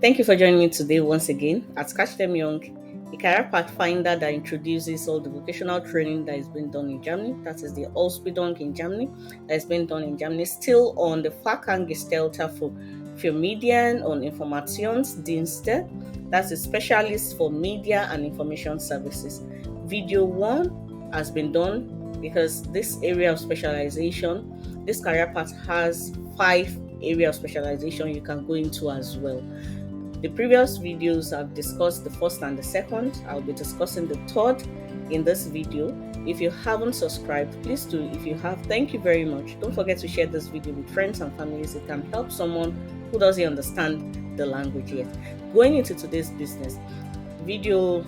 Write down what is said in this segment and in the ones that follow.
Thank you for joining me today once again at Catch Them Young, a career pathfinder that introduces all the vocational training that is being done in Germany. That is the Ausbildung in Germany, that is being done in Germany, still on the Fachangestellter für Medien und Informationsdienste. That's a specialist for media and information services. Video 1 has been done because this area of specialization, this career path has 5 areas of specialization you can go into as well. The previous videos I've discussed the first and the second. I'll be discussing the third in this video. If you haven't subscribed, please do. If you have, thank you very much. Don't forget to share this video with friends and families. It can help someone who doesn't understand the language yet. Going into today's business, video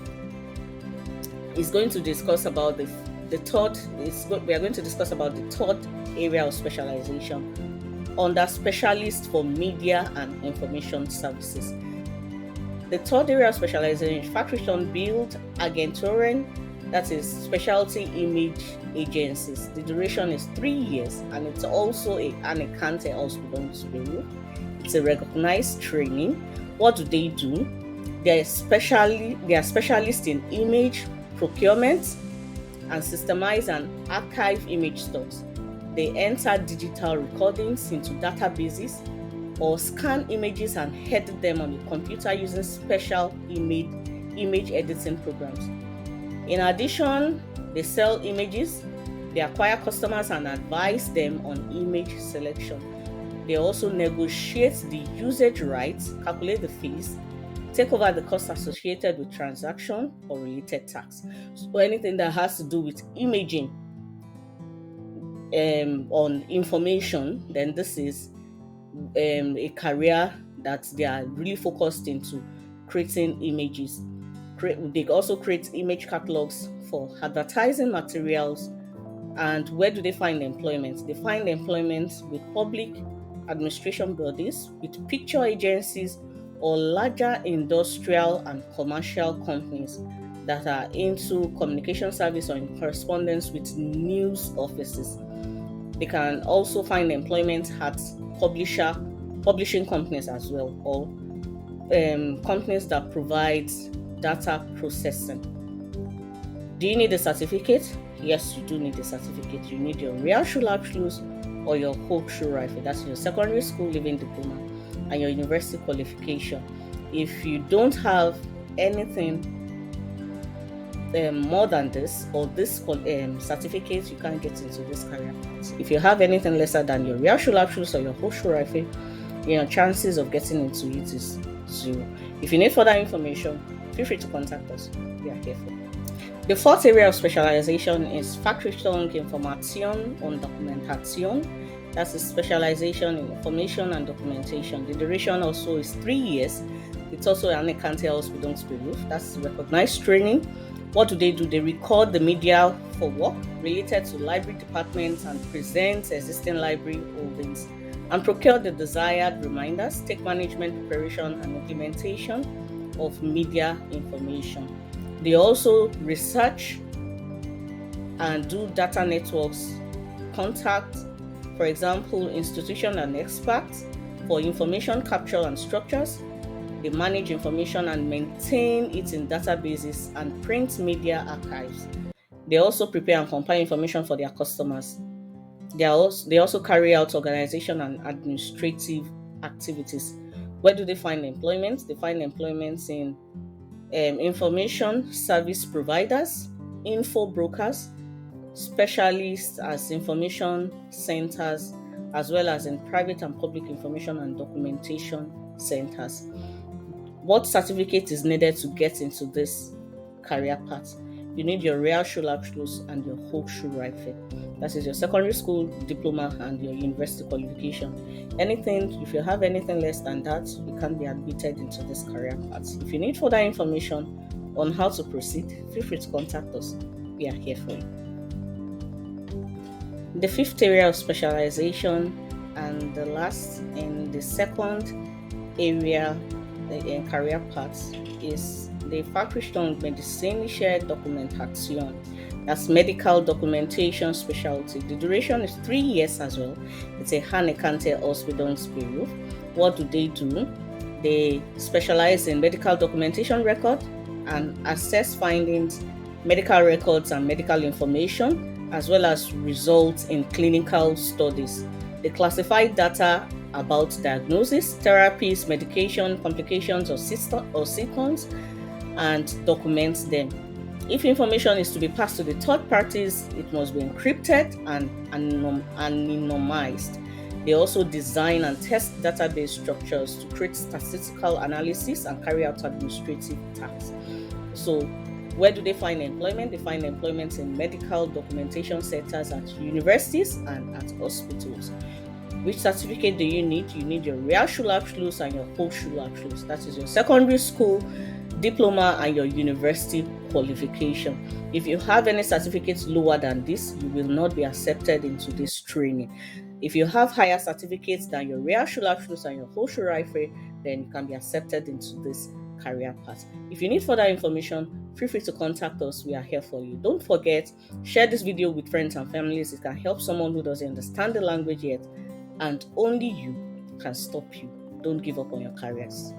is going to discuss about the third. We are going to discuss about the third area of specialization under specialist for media and information services. The third area of specialization is FACHRICHTUNG BILDAGENTUREN, that is specialty image agencies. The duration is 3 years and it's also an anerkannte Ausbildungsberuf. It's a recognized training. What do? They are specialists in image procurement and systemize and archive image stocks. They enter digital recordings into databases or scan images and edit them on the computer using special image editing programs. In addition, they sell images, they acquire customers and advise them on image selection. They also negotiate the usage rights, calculate the fees, take over the costs associated with transaction or related tax. So anything that has to do with imaging on information, then this is a career that they are really focused into creating images. They also create image catalogs for advertising materials. And where do they find employment? They find employment with public administration bodies, with picture agencies, or larger industrial and commercial companies that are into communication service or in correspondence with news offices. They can also find employment at publishing companies as well, or companies that provide data processing. Do you need a certificate? Yes, you do need a certificate. You need your Realschulabschluss or your Hochschulreife. That's your secondary school living diploma and your university qualification. If you don't have anything more than this or this certificate, you can't get into this career path. If you have anything lesser than your Realschulabschluss or your Hochschulreife, your chances of getting into it is 0. If you need further information, feel free to contact us. We are here for you. The fourth area of specialization is FACHRICHTUNG Information und Dokumentation. That's a specialization in information and documentation. The duration also is 3 years. It's also an anerkannte Ausbildungsberuf. That's recognized training. What do? They record the media for work related to library departments and present existing library holdings and procure the desired reminders, take management, preparation, and implementation of media information. They also research and do data networks, contact, for example, institutions and experts for information capture and structures. They manage information and maintain it in databases and print media archives. They also prepare and compile information for their customers. They also carry out organization and administrative activities. Where do they find employment? They find employment in information service providers, info brokers, specialists as information centers, as well as in private and public information and documentation centers. What certificate is needed to get into this career path? You need your Realschulabschluss and your Hochschulreife. That is your secondary school diploma and your university qualification. If you have anything less than that, you can't be admitted into this career path. If you need further information on how to proceed, feel free to contact us. We are here for you. The fifth area of specialization and the last in the second area in career paths is the FACHRICHTUNG medizinische Dokumentation. That's medical documentation specialty. The duration is 3 years as well. It's a anerkannte Ausbildungsberuf. What do? They specialize in medical documentation record and assess findings, medical records and medical information, as well as results in clinical studies. They classify data about diagnosis, therapies, medication, complications, or symptoms, and documents them. If information is to be passed to the third parties, it must be encrypted and anonymized. They also design and test database structures to create statistical analysis and carry out administrative tasks. So, where do they find employment? They find employment in medical documentation centers at universities and at hospitals. Which certificate do you need? You need your Realschulabschluss and your Hochschulabschluss. That is your secondary school diploma and your university qualification. If you have any certificates lower than this, you will not be accepted into this training. If you have higher certificates than your Realschulabschluss and your Hochschulreife, then you can be accepted into this career path. If you need further information, feel free to contact us. We are here for you. Don't forget, share this video with friends and families. It can help someone who doesn't understand the language yet, and only you can stop you. Don't give up on your careers.